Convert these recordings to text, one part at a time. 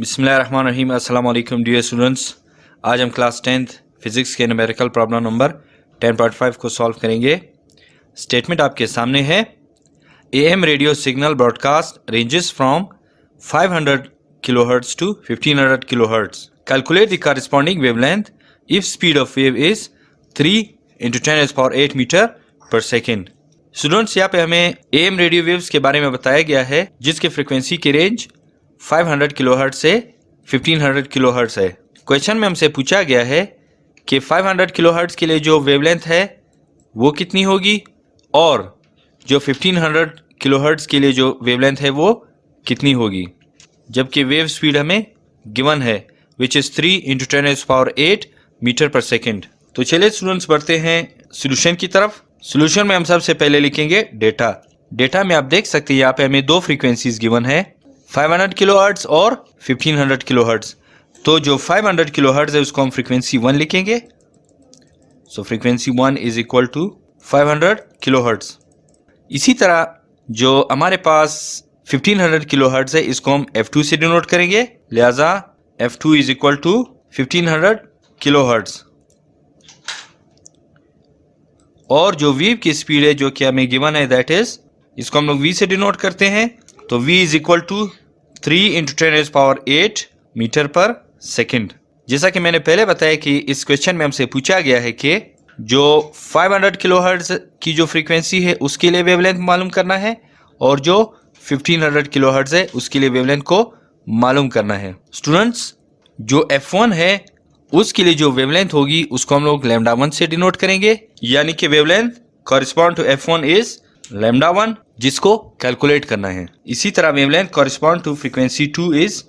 बिस्मिल्लाहिर्रहमानिर्रहीम। अस्सलाम वालेकुम डियर स्टूडेंट्स। आज हम क्लास 10th फिज़िक्स के न्यूमेरिकल प्रॉब्लम नंबर 10.5 को सॉल्व करेंगे। स्टेटमेंट आपके सामने है। AM radio signal broadcast ranges from 500 kilohertz to 1500 kilohertz. Calculate the corresponding wavelength if speed of wave is 3 × 10⁸ metre per second. Students, यहाँ पे हमें AM रेडियो वेव्स के बारे में बताया गया है जिसके फ्रिक्वेंसी की रेंज 500 किलोहर्ट्ज़ से 1500 किलोहर्ट्ज़ है। क्वेश्चन में हमसे पूछा गया है कि 500 किलोहर्ट्ज़ के लिए जो वेवलेंथ है वो कितनी होगी और जो 1500 किलोहर्ट्ज़ के लिए जो वेवलेंथ है वो कितनी होगी, जबकि वेव स्पीड हमें गिवन है which is 3 × 10⁸ metre per second. तो चलिए स्टूडेंट्स बढ़ते हैं सोल्यूशन की तरफ। सोल्यूशन में हम सबसे पहले लिखेंगे डेटा। डेटा में आप देख सकते हैं यहाँ पे हमें दो फ्रीक्वेंसीज गिवन है, 500 किलोहर्ट्ज़ और 1500 किलोहर्ट्ज़। तो जो 500 किलोहर्ट्ज़ है उसको हम फ्रीक्वेंसी 1 लिखेंगे। So frequency 1 is equal to 500 kilohertz. इसी तरह जो हमारे पास 1500 किलोहर्ट्ज़ है इसको हम F2 से डिनोट करेंगे, लिहाजा F2 is equal to 1500 kilohertz. और जो वेव की स्पीड है जो कि हमें गिवन है दैट इज, इसको हम लोग V से डिनोट करते हैं, तो V is equal to 3 × 10⁸ metre per second. जैसा कि मैंने पहले बताया कि इस क्वेश्चन में हमसे पूछा गया है कि जो 500 किलोहर्ट्ज़ की जो फ्रीक्वेंसी है उसके लिए वेवलेंथ मालूम करना है और जो 1500 किलोहर्ट्ज़ है उसके लिए वेवलेंथ को मालूम करना है। स्टूडेंट्स, जो F1 है उसके लिए जो वेवलेंथ होगी उसको हम लोग λ1 से डिनोट करेंगे, यानी कि wavelength correspond to F1 is λ1, जिसको कैलकुलेट करना है। इसी तरह wavelength correspond to frequency 2 is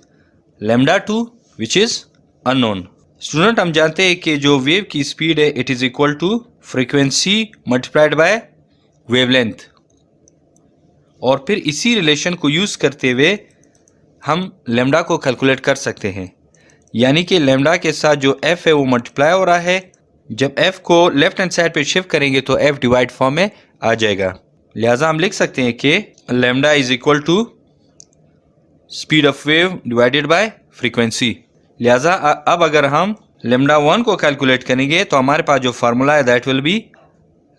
λ2 which is unknown. Student, हम जानते हैं कि जो वेव की स्पीड है it is equal to frequency multiplied by wavelength, और फिर इसी रिलेशन को यूज करते हुए हम λ को कैलकुलेट कर सकते हैं, यानी कि λ के साथ जो f है वो मल्टीप्लाई हो रहा है। जब f को लेफ्ट हैंड साइड पे शिफ्ट करेंगे तो f डिवाइड फॉर्म में आ जाएगा, लिहाजा हम लिख सकते हैं कि λ is equal to speed of wave divided by frequency. लिहाजा अब अगर हम λ1 को कैलकुलेट करेंगे तो हमारे पास जो फार्मूला है that will be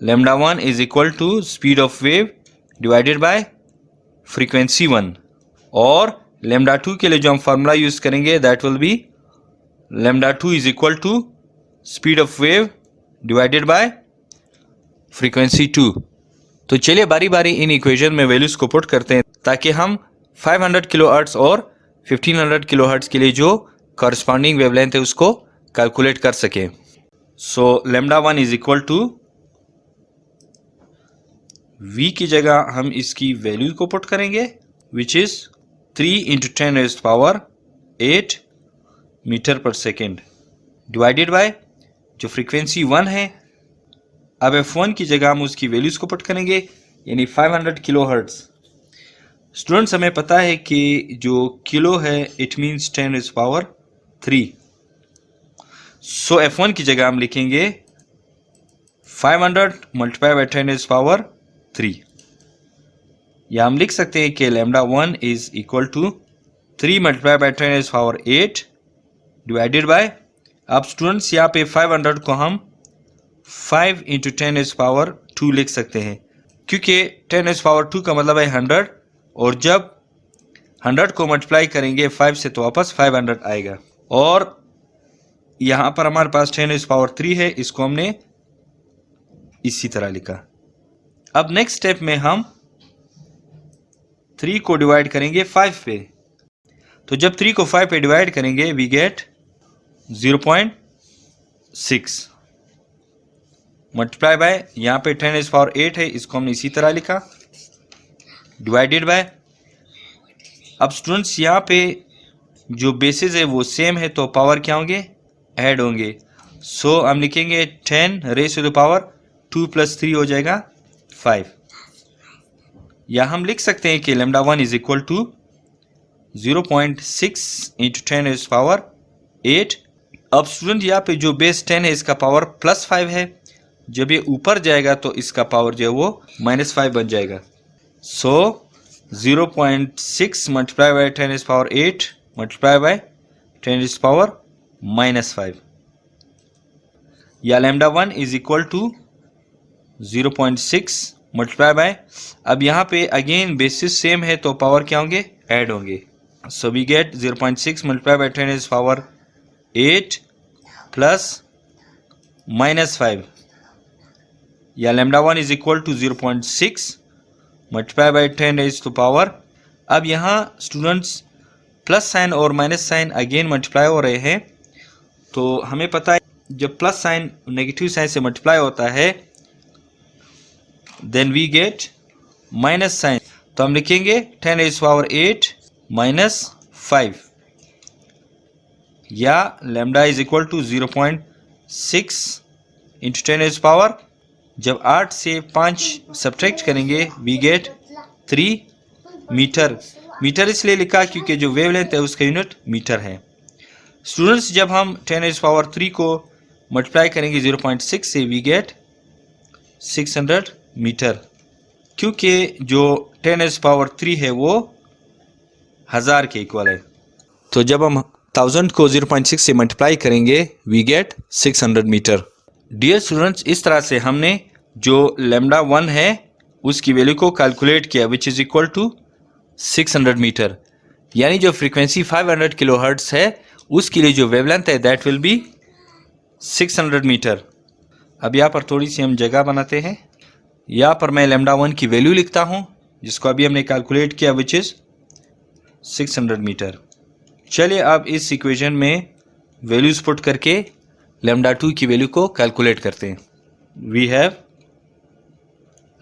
λ1 is equal to speed of wave divided by frequency 1, और λ2 के लिए जो हम फार्मूला यूज करेंगे that will be λ2 is equal to speed of wave divided by frequency 2। तो चलिए बारी बारी इन इक्वेशन में वैल्यूज को पुट करते हैं ताकि हम 500 किलोहर्ट्ज़ और 1500 किलोहर्ट्ज़ के लिए जो कॉरस्पॉन्डिंग वेवलेंथ है उसको कैलकुलेट कर सकें। सो λ1 इज इक्वल टू V की जगह हम इसकी वैल्यू को पुट करेंगे which is 3 × 10⁸ metre per second divided by जो फ्रीक्वेंसी 1 है। अब F1 की जगह हम उसकी वैल्यूज को पुट करेंगे, यानी 500 किलोहर्ट्ज़। स्टूडेंट्स, हमें पता है कि जो किलो है इट मीन्स 10⁻3। सो F1 की जगह हम लिखेंगे 500 मल्टीप्लाई बाय 10⁻3, या हम लिख सकते हैं कि λ1 is equal to 3 multiply by 10⁸ divided by, अब स्टूडेंट्स यहाँ पे 500 को हम 5 × 10⁻2 लिख सकते हैं, क्योंकि 10⁻2 का मतलब है 100, और जब 100 को मल्टीप्लाई करेंगे 5 से तो वापस 500 आएगा। और यहाँ पर हमारे पास 10⁻3 है, इसको हमने इसी तरह लिखा। अब नेक्स्ट स्टेप में हम 3 को डिवाइड करेंगे 5 पे, तो जब 3 को 5 पे डिवाइड करेंगे वी गेट 0.6 मल्टीप्लाई बाय, यहाँ पे 10⁸ है, इसको हमने इसी तरह लिखा, डिवाइडेड बाय। अब स्टूडेंट्स, यहाँ पे जो बेसिस है वो सेम है तो पावर क्या होंगे, ऐड होंगे। सो हम लिखेंगे 10⁻2 + 3 हो जाएगा 5, या हम लिख सकते हैं कि λ1 इज इक्वल टू 0.6 × 10⁸। अब स्टूडेंट, यहाँ पे जो बेस 10 है इसका पावर +5 है, जब ये ऊपर जाएगा तो इसका पावर जो है वो -5 बन जाएगा। So 0.6 multiply by 10⁸ multiply by 10⁻⁻5 या lambda 1 is equal to 0.6 multiply by, अब यहाँ पे अगेन बेसिस सेम है तो पावर क्या होंगे, ऐड होंगे. So we get 0.6 multiply by 10⁻8 plus -5 या lambda 1 is equal to 0.6 multiply by 10⁻. अब यहाँ स्टूडेंट्स प्लस साइन और माइनस साइन अगेन मल्टीप्लाई हो रहे हैं, तो हमें पता है जब प्लस साइन नेगेटिव साइन से मल्टीप्लाई होता है then we get minus sign, तो हम लिखेंगे 10⁻8 -5 या lambda is equal to 0.6 into 10⁻. जब 8 से 5 सब्ट्रैक्ट करेंगे वी गेट 3 मीटर. मीटर इसलिए लिखा क्योंकि जो वेवलेंथ है उसका यूनिट मीटर है. स्टूडेंट्स जब हम 10⁻3 को मल्टीप्लाई करेंगे 0.6 से वी गेट 600 मीटर, क्योंकि जो 10⁻3 है वो 1000 के इक्वल है. तो जब हम 1000 को 0.6 से मल्टीप्लाई करेंगे we get 600 metre. Dear students, इस तरह से हमने जो लैम्डा 1 है उसकी वैल्यू को कैलकुलेट किया which is equal to 600 metre, यानी जो फ्रीक्वेंसी 500 किलोहर्ट्ज़ है उसके लिए जो वेवलेंथ है दैट विल बी 600 मीटर. अब यहाँ पर थोड़ी सी हम जगह बनाते हैं. यहाँ पर मैं लैम्डा 1 की वैल्यू लिखता हूँ जिसको अभी हमने कैलकुलेट किया विच इज़ 600 मीटर. चलिए अब इस इक्वेशन में वैल्यूज पुट करके लैम्डा 2 की वैल्यू को कैलकुलेट करते हैं. We have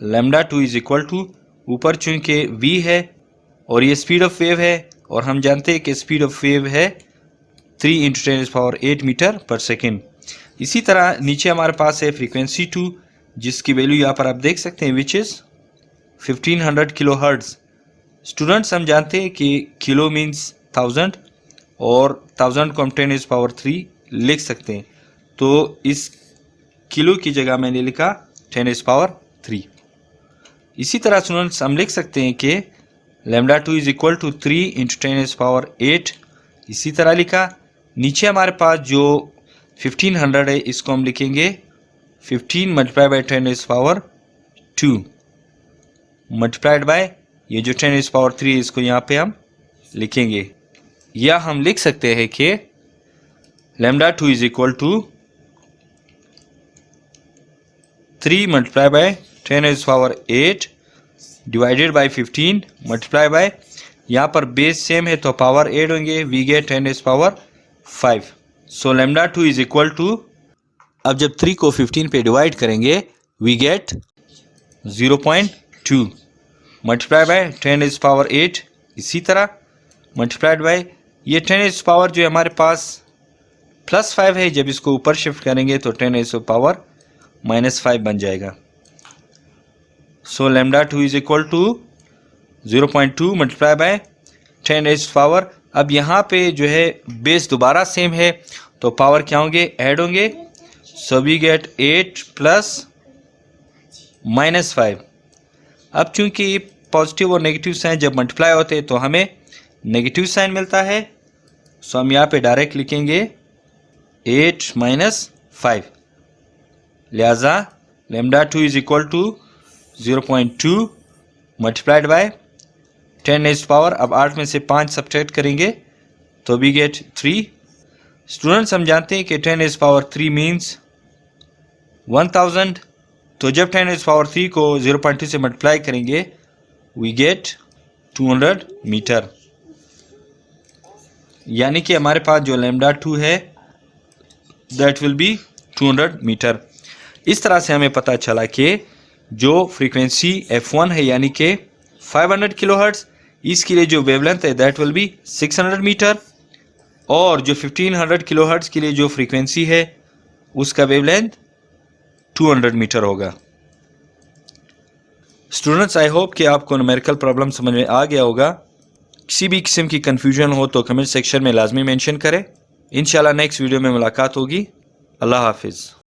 lambda 2 is equal to, ऊपर चूंकि v है और ये स्पीड ऑफ वेव है और हम जानते हैं कि स्पीड ऑफ वेव है 3 × 10⁸ मीटर पर सेकेंड. इसी तरह नीचे हमारे पास है फ्रीक्वेंसी 2 जिसकी वैल्यू यहाँ पर आप देख सकते हैं which is 1500 kilo hertz. Students हम जानते हैं कि किलो मीन्स 1000 और 1000 को हम 10⁻3 लिख सकते हैं, तो इस किलो की जगह मैंने लिखा 10⁻3. इसी तरह स्टूडेंट्स हम लिख सकते हैं कि लैम्डा 2 इज इक्वल टू 3 × 10⁸. इसी तरह लिखा. नीचे हमारे पास जो 1500 है इसको हम लिखेंगे 15 मल्टीप्लाई बाय 10⁻2 मल्टीप्लाइड बाय ये जो 10⁻3 है इसको यहाँ पे हम लिखेंगे, या हम लिख सकते हैं कि lambda 2 is equal to 3 multiply by 10⁻8 divided by 15 multiply by, यहाँ पर बेस सेम है तो पावर ऐड होंगे, we get 10⁻5. So lambda 2 is equal to, अब जब 3 को 15 पे डिवाइड करेंगे वी गेट 0.2 मल्टीप्लाई बाय 10⁻8. इसी तरह मल्टीप्लाइड बाय ये 10⁻ जो हमारे पास +5 है, जब इसको ऊपर शिफ्ट करेंगे तो 10⁻−5 बन जाएगा. So lambda 2 is equal to 0.2 multiply by 10⁻. अब यहाँ पे जो है बेस दोबारा सेम है तो पावर क्या होंगे, ऐड होंगे. So we get 8 + -5. अब चूंकि पॉजिटिव और नेगेटिव साइन जब मल्टीप्लाई होते हैं तो हमें नेगेटिव साइन मिलता है, सो हम यहाँ पे डायरेक्ट लिखेंगे 8 - 5. लिहाजा lambda 2 is equal to 0.2 multiplied by 10⁻. अब 8 में से 5 सब्ट्रैक्ट करेंगे तो वी गेट 3. स्टूडेंट्स हम जानते हैं कि 10⁻3 मीन्स 1000, तो जब 10⁻3 को 0.2 से मल्टीप्लाई करेंगे वी गेट 200 मीटर, यानी कि हमारे पास जो लैम्डा 2 है दैट विल बी 200 मीटर. इस तरह से हमें पता चला कि जो फ्रीक्वेंसी f1 है यानी कि 500 किलोहर्ट्ज़, इसके लिए जो वेवलेंथ है दैट विल बी 600 मीटर, और जो 1500 किलोहर्ट्ज़ के लिए जो फ्रीक्वेंसी है उसका वेवलेंथ 200 मीटर होगा. स्टूडेंट्स आई होप कि आपको न्यूमेरिकल प्रॉब्लम समझ में आ गया होगा. किसी भी किस्म की कन्फ्यूजन हो तो कमेंट सेक्शन में लाजमी मेंशन करें. इंशाल्लाह नेक्स्ट वीडियो में मुलाकात होगी. अल्लाह हाफिज़.